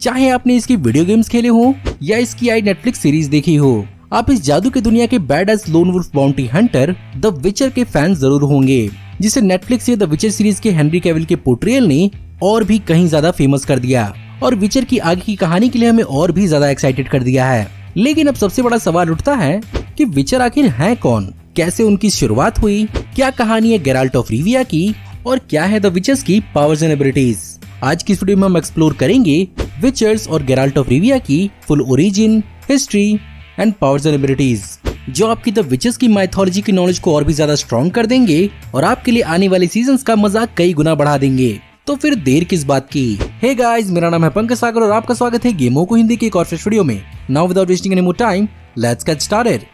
चाहे आपने इसकी वीडियो गेम्स खेले हो या इसकी आई नेटफ्लिक्स सीरीज देखी हो, आप इस जादू की दुनिया के bad as lone wolf bounty hunter the Witcher के फैन जरूर होंगे, जिसे नेटफ्लिक्स या द विचर सीरीज के हेनरी कैविल के पोर्ट्रेयल ने और भी कहीं ज्यादा फेमस कर दिया और विचर की आगे की कहानी के लिए हमें और भी ज्यादा एक्साइटेड कर दिया है। लेकिन अब सबसे बड़ा सवाल उठता है कि विचर आखिर है कौन, कैसे उनकी शुरुआत हुई, क्या कहानी है गेराल्ट ऑफ रिविया की और क्या है द विचर्स की पावर्स एंड एबिलिटीज। आज की इस वीडियो में हम एक्सप्लोर करेंगे विचर्स और गेराल्ट ऑफ रिविया की full origin, history and powers and abilities, जो आपकी द विचर्स की माइथोलॉजी की नॉलेज को और भी ज्यादा स्ट्रॉन्ग कर देंगे और आपके लिए आने वाले सीजन्स का मजा कई गुना बढ़ा देंगे। तो फिर देर किस बात की। हे गाइस, मेरा नाम है पंकज सागर और आपका स्वागत है गेमों को हिंदी के एक और फ्रेश वीडियो में। Now without wasting any more time, let's get started.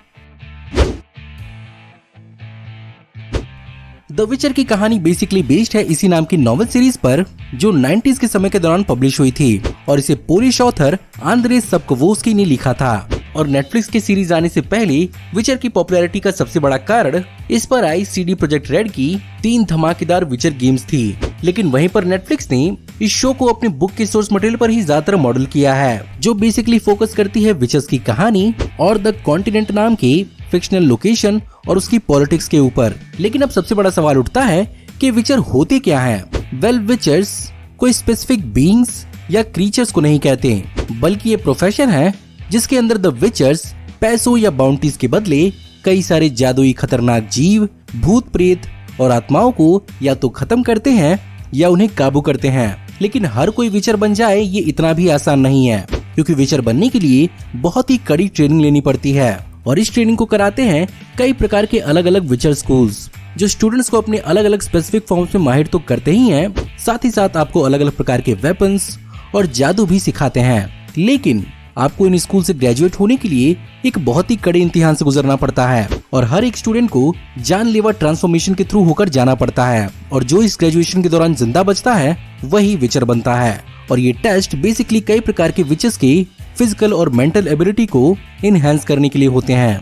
The विचर की कहानी बेसिकली बेस्ड है इसी नाम की नॉवेल सीरीज पर, जो 90s के समय के दौरान पब्लिश हुई थी और इसे पोलिश ऑथर आंद्रे सप्कोवस्की ने लिखा था। और नेटफ्लिक्स की सीरीज आने से पहले विचर की पॉपुलैरिटी का सबसे बड़ा कारण इस पर आई CD प्रोजेक्ट रेड की 3 धमाकेदार विचर गेम्स थी। लेकिन वहीं पर नेटफ्लिक्स ने इस शो को अपने बुक के सोर्स मटेरियल पर ही ज्यादातर मॉडल किया है, जो बेसिकली फोकस करती है विचर्स की कहानी और द कॉन्टिनेंट नाम के फिक्शनल लोकेशन और उसकी पॉलिटिक्स के ऊपर। लेकिन अब सबसे बड़ा सवाल उठता है कि विचर होते क्या हैं? वेल, विचर्स कोई स्पेसिफिक बीइंग्स या क्रीचर्स को नहीं कहते, बल्कि ये प्रोफेशन है जिसके अंदर द विचर्स पैसों या बाउंटीज के बदले कई सारे जादुई खतरनाक जीव, भूत प्रेत और आत्माओं को या तो खत्म करते हैं या उन्हें काबू करते हैं। लेकिन हर कोई विचर बन जाए ये इतना भी आसान नहीं है, क्योंकि विचर बनने के लिए बहुत ही कड़ी ट्रेनिंग लेनी पड़ती है और इस ट्रेनिंग को कराते हैं कई प्रकार के अलग अलग विचर स्कूल्स, जो स्टूडेंट्स को अपने अलग अलग स्पेसिफिक फॉर्म्स में माहिर तो करते ही हैं, साथ ही साथ आपको अलग अलग प्रकार के वेपन्स और जादू भी सिखाते हैं। लेकिन आपको इन स्कूल से ग्रेजुएट होने के लिए एक बहुत ही कड़े इम्तिहान से गुजरना पड़ता है और हर एक स्टूडेंट को जानलेवा ट्रांसफॉर्मेशन के थ्रू होकर जाना पड़ता है और जो इस ग्रेजुएशन के दौरान जिंदा बचता है वही विचर बनता है। और ये टेस्ट बेसिकली कई प्रकार के विचर्स के फिजिकल और मेंटल एबिलिटी को इनहेंस करने के लिए होते हैं।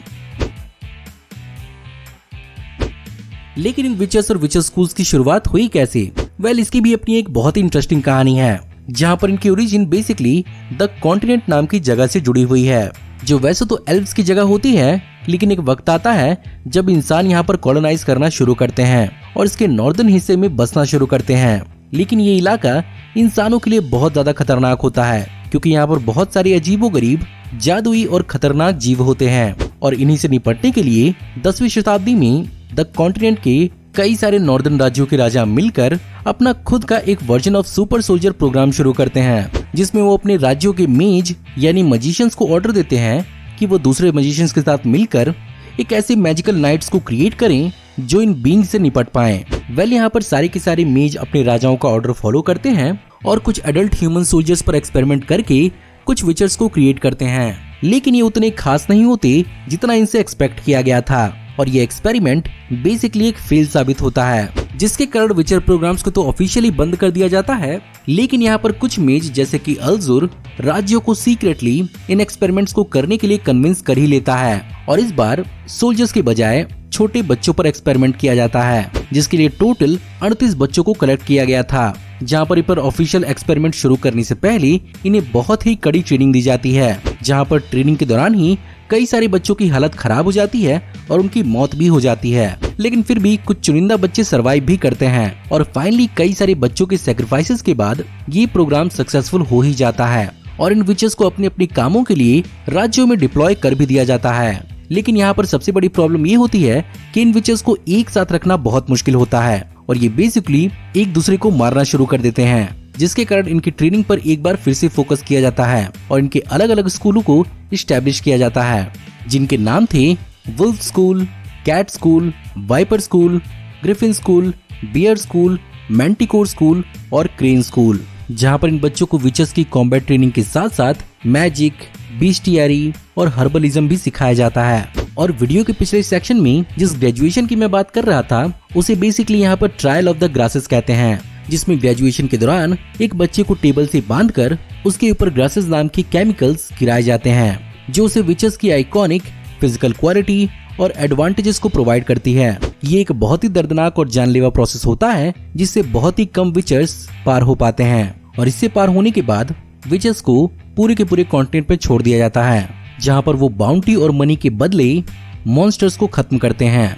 लेकिन इन विचर्स और विचर स्कूल्स की शुरुआत हुई कैसे? वेल, इसकी भी अपनी एक बहुत ही इंटरेस्टिंग कहानी है, जहाँ पर इनकी ओरिजिन बेसिकली द कॉन्टिनेंट नाम की जगह से जुड़ी हुई है, जो वैसे तो एल्व्स की जगह होती है, लेकिन एक वक्त आता है जब इंसान यहाँ पर कॉलोनाइज करना शुरू करते हैं और इसके नॉर्दर्न हिस्से में बसना शुरू करते हैं। लेकिन ये इलाका इंसानों के लिए बहुत ज्यादा खतरनाक होता है, क्योंकि यहाँ पर बहुत सारे अजीबोगरीब, जादुई और खतरनाक जीव होते हैं और इन्हीं से निपटने के लिए 10वीं शताब्दी में द कॉन्टिनेंट के कई सारे नॉर्दर्न राज्यों के राजा मिलकर अपना खुद का एक version of super soldier program शुरू करते हैं, जिसमें वो अपने राज्यों के मेज यानी मजिशियंस को ऑर्डर देते हैं कि वो दूसरे मजिशियंस के साथ मिलकर एक ऐसे मैजिकल नाइट्स को क्रिएट करें जो इन बीइंग से निपट पाएं। वेल, यहाँ पर सारे के सारे मेज अपने राजाओं का ऑर्डर फॉलो करते हैं और कुछ एडल्ट ह्यूमन सोल्जर्स पर एक्सपेरिमेंट करके कुछ विचर्स को क्रिएट करते हैं। लेकिन ये उतने खास नहीं होते जितना इनसे एक्सपेक्ट किया गया था और ये एक्सपेरिमेंट बेसिकली एक फेल साबित होता है, जिसके कारण विचर प्रोग्राम्स को तो ऑफिशियली बंद कर दिया जाता है। लेकिन यहाँ पर कुछ मेज जैसे कि अल्जुर राज्यों को सीक्रेटली इन एक्सपेरिमेंट्स को करने के लिए कन्विंस कर ही लेता है और इस बार सोल्जर्स के बजाय छोटे बच्चों पर एक्सपेरिमेंट किया जाता है, जिसके लिए टोटल 38 बच्चों को कलेक्ट किया गया था। जहाँ पर ऑफिशियल एक्सपेरिमेंट शुरू करने से पहले इन्हें बहुत ही कड़ी ट्रेनिंग दी जाती है, जहाँ पर ट्रेनिंग के दौरान ही कई सारे बच्चों की हालत खराब हो जाती है और उनकी मौत भी हो जाती है। लेकिन फिर भी कुछ चुनिंदा बच्चे सरवाइव भी करते हैं और फाइनली कई सारे बच्चों के सैक्रिफाइसेस के बाद ये प्रोग्राम सक्सेसफुल हो ही जाता है और इन विचर्स को अपने अपने कामों के लिए राज्यों में डिप्लॉय कर भी दिया जाता है। लेकिन यहाँ पर सबसे बड़ी प्रॉब्लम ये होती है कि इन विचर्स को एक साथ रखना बहुत मुश्किल होता है और ये बेसिकली एक दूसरे को मारना शुरू कर देते हैं, जिसके कारण इनकी ट्रेनिंग पर एक बार फिर से फोकस किया जाता है और इनके अलग अलग स्कूलों को इस्टेब्लिश किया जाता है, जिनके नाम थे wolf school, cat school, viper school, griffin school, bear school, manticore school और क्रेन स्कूल, जहाँ पर इन बच्चों को विचर्स की कॉम्बैट ट्रेनिंग के साथ साथ मैजिक, बीस्टियरी और हर्बलिज्म भी सिखाया जाता है। और वीडियो के पिछले सेक्शन में जिस ग्रेजुएशन की मैं बात कर रहा था उसे बेसिकली यहाँ पर ट्रायल ऑफ द ग्रासेस कहते हैं, जिसमें ग्रेजुएशन के दौरान एक बच्चे को टेबल से बांधकर उसके ऊपर ग्रासेस नाम की केमिकल्स गिराए जाते हैं, जो उसे विचर्स की आइकॉनिक फिजिकल क्वालिटी और एडवांटेजेस को प्रोवाइड करती है। ये एक बहुत ही दर्दनाक और जानलेवा प्रोसेस होता है जिससे बहुत ही कम विचर्स पार हो पाते हैं और इससे पार होने के बाद विचेस को पूरे के पूरे कॉन्टिनेंट पे छोड़ दिया जाता है, जहां पर वो बाउंटी और मनी के बदले मॉन्स्टर्स को खत्म करते हैं।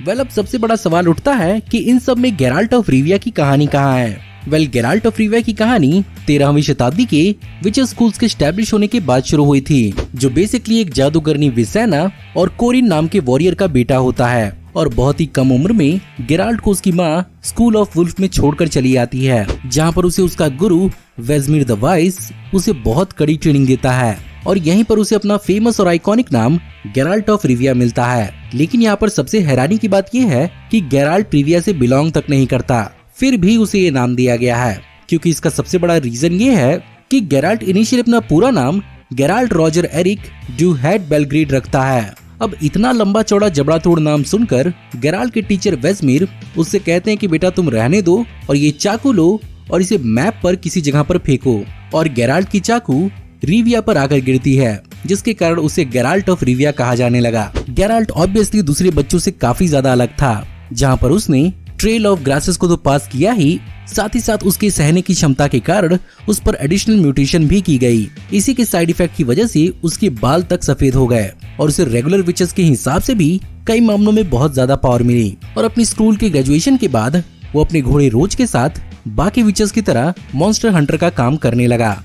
अब सबसे बड़ा सवाल उठता है कि इन सब में गेराल्ट ऑफ रिविया की कहानी कहाँ है। गेराल्ट ऑफ रिविया की कहानी 13वीं शताब्दी के विचेस स्कूल्स के स्टैब्लिश होने के बाद शुरू हुई थी, जो बेसिकली एक जादूगरनी विसेना और कोरिन नाम के वॉरियर का बेटा होता है, और बहुत ही कम उम्र में गेराल्ट को उसकी माँ स्कूल ऑफ वुल्फ में छोड़कर चली आती है, जहाँ पर उसे उसका गुरु वेजमिर द वाइस उसे बहुत कड़ी ट्रेनिंग देता है, और यहीं पर उसे अपना फेमस और आइकॉनिक नाम गेराल्ट ऑफ रिविया मिलता है। लेकिन यहाँ पर सबसे हैरानी की बात यह है कि गेराल्ट रिविया से बिलोंग तक नहीं करता, फिर भी उसे ये नाम दिया गया है, क्योंकि इसका सबसे बड़ा रीजन ये है कि गेराल्ट इनिशियली अपना पूरा नाम Geralt Roger Eric du Haute Bellegarde रखता है। अब इतना लंबा चौड़ा जबड़ा तोड़ नाम सुनकर गेराल्ट के टीचर वेजमिर उससे कहते हैं कि बेटा तुम रहने दो और ये चाकू लो और इसे मैप पर किसी जगह पर फेंको, और गेराल्ट की चाकू रिविया पर आकर गिरती है, जिसके कारण उसे गेराल्ट ऑफ रिविया कहा जाने लगा। गेराल्ट ऑब्वियसली दूसरे बच्चों से काफी ज्यादा अलग था, जहाँ पर उसने ट्रेल ऑफ ग्रासेस को तो पास किया ही, साथ ही साथ उसके सहने की क्षमता के कारण उस पर एडिशनल म्यूटेशन भी की गई। इसी के साइड इफेक्ट की वजह से उसके बाल तक सफेद हो गए, और उसे रेगुलर विचेस के हिसाब से भी कई मामलों में बहुत ज्यादा पावर मिली, और अपनी स्कूल के ग्रेजुएशन के बाद वो अपने घोड़े रोज के साथ बाकी विचेस की तरह मॉन्स्टर हंटर का काम करने लगा।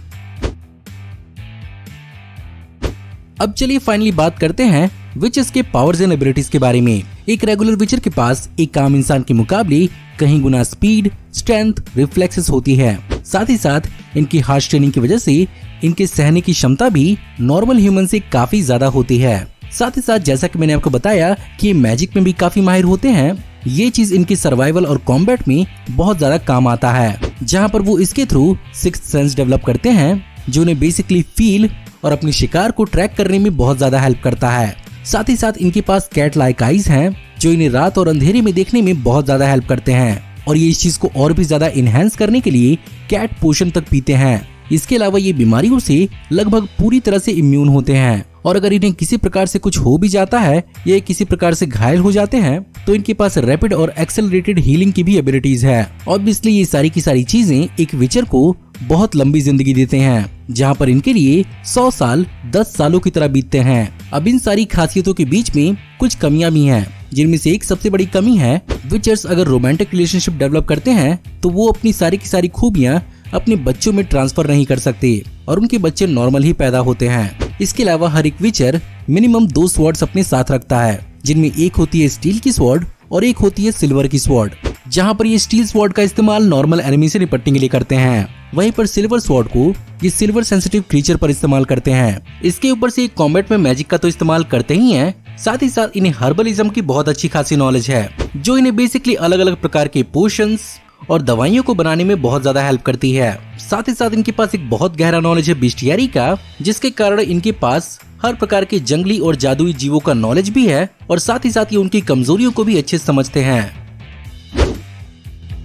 अब चलिए फाइनली बात करते हैं विचेस के पावर्स एंड एबिलिटीज के बारे में। एक रेगुलर विचर के पास एक आम इंसान के मुकाबले कहीं गुना स्पीड, स्ट्रेंथ, रिफ्लेक्सेस होती है। साथ ही साथ इनकी हार्श ट्रेनिंग की वजह से इनके सहने की क्षमता भी नॉर्मल ह्यूमन से काफी ज्यादा होती है। साथ ही साथ जैसा कि मैंने आपको बताया कि ये मैजिक में भी काफी माहिर होते हैं, ये चीज इनकी सर्वाइवल और कॉम्बैट में बहुत ज्यादा काम आता है, जहाँ पर वो इसके थ्रू सिक्स्थ सेंस डेवलप करते हैं, जो उन्हें बेसिकली फील और अपने शिकार को ट्रैक करने में बहुत ज्यादा हेल्प करता है। साथ ही साथ इनके पास कैट लाइक आईज हैं, जो इन्हें रात और अंधेरे में देखने में बहुत ज्यादा हेल्प करते हैं, और ये इस चीज को और भी ज्यादा इनहेंस करने के लिए कैट पोशन तक पीते हैं। इसके अलावा ये बीमारियों से लगभग पूरी तरह से इम्यून होते हैं, और अगर इन्हें किसी प्रकार से कुछ हो भी जाता है या किसी प्रकार से घायल हो जाते हैं तो इनके पास रैपिड और एक्सेलरेटेड हीलिंग की भी एबिलिटीज है। ऑब्वियसली ये सारी की सारी चीजें एक विचर को बहुत लंबी जिंदगी देते हैं, जहाँ पर इनके लिए 100 साल 10 सालों की तरह बीतते हैं। अब इन सारी खासियतों के बीच में कुछ कमियां भी हैं, जिनमें से एक सबसे बड़ी कमी है विचर्स अगर रोमांटिक रिलेशनशिप डेवलप करते हैं तो वो अपनी सारी की सारी खूबियां अपने बच्चों में ट्रांसफर नहीं कर सकते, और उनके बच्चे नॉर्मल ही पैदा होते हैं। इसके अलावा हर एक विचर मिनिमम 2 स्वॉर्ड्स अपने साथ रखता है, जिनमें एक होती है स्टील की स्वॉर्ड और एक होती है सिल्वर की स्वॉर्ड। जहाँ पर ये स्टील स्वॉर्ड का इस्तेमाल नॉर्मल एनिमी से निपटने के लिए करते हैं, वहीं पर सिल्वर स्वॉर्ड को ये सिल्वर सेंसिटिव क्रीचर पर इस्तेमाल करते हैं। इसके ऊपर से कॉम्बैट में मैजिक का तो इस्तेमाल करते ही हैं, साथ ही साथ इन्हें हर्बलिज्म की बहुत अच्छी खासी नॉलेज है, जो इन्हें बेसिकली अलग अलग प्रकार के पोशंस और दवाइयों को बनाने में बहुत ज्यादा हेल्प करती है। साथ ही साथ इनके पास एक बहुत गहरा नॉलेज है बिस्टियारी का, जिसके कारण इनके पास हर प्रकार के जंगली और जादुई जीवों का नॉलेज भी है, और साथ ही साथ ये उनकी कमजोरियों को भी अच्छे समझते हैं।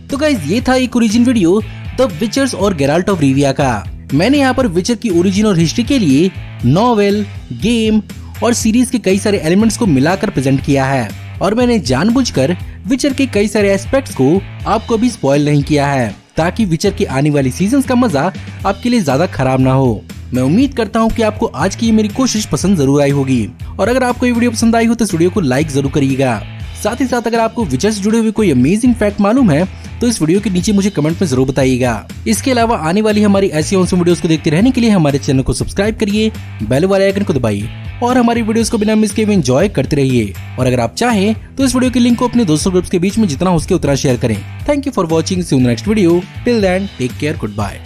तो गाइस ये था एक ओरिजिन वीडियो द विचर्स और गेराल्ट ऑफ रिविया का। मैंने यहाँ पर विचर की ओरिजिन और हिस्ट्री के लिए नॉवेल, गेम और सीरीज के कई सारे एलिमेंट्स को मिलाकर प्रेजेंट किया है, और मैंने जानबूझकर विचर के कई सारे एस्पेक्ट्स को आपको भी स्पॉइल नहीं किया है, ताकि विचर के आने वाली सीजन्स का मजा आपके लिए ज्यादा खराब ना हो। मैं उम्मीद करता हूँ कि आपको आज की ये मेरी कोशिश पसंद जरूर आई होगी, और अगर आपको ये वीडियो पसंद आई हो तो इस वीडियो को लाइक जरूर करिएगा। साथ ही साथ अगर आपको विचर से जुड़े हुए कोई अमेजिंग फैक्ट मालूम है तो इस वीडियो के नीचे मुझे कमेंट में जरूर बताइएगा। इसके अलावा आने वाली हमारी ऐसी ऑसम वीडियोस को देखते रहने के लिए हमारे चैनल को सब्सक्राइब करिए, बेल वाले आइकन को दबाइए और हमारी वीडियोस को बिना मिस किए एंजॉय करते रहिए। और अगर आप चाहें तो इस वीडियो के लिंक को अपने दोस्तों ग्रुप्स के बीच में जितना हो सके उतना शेयर करें। Thank you for watching, see you in the next video. Till then take care, good bye.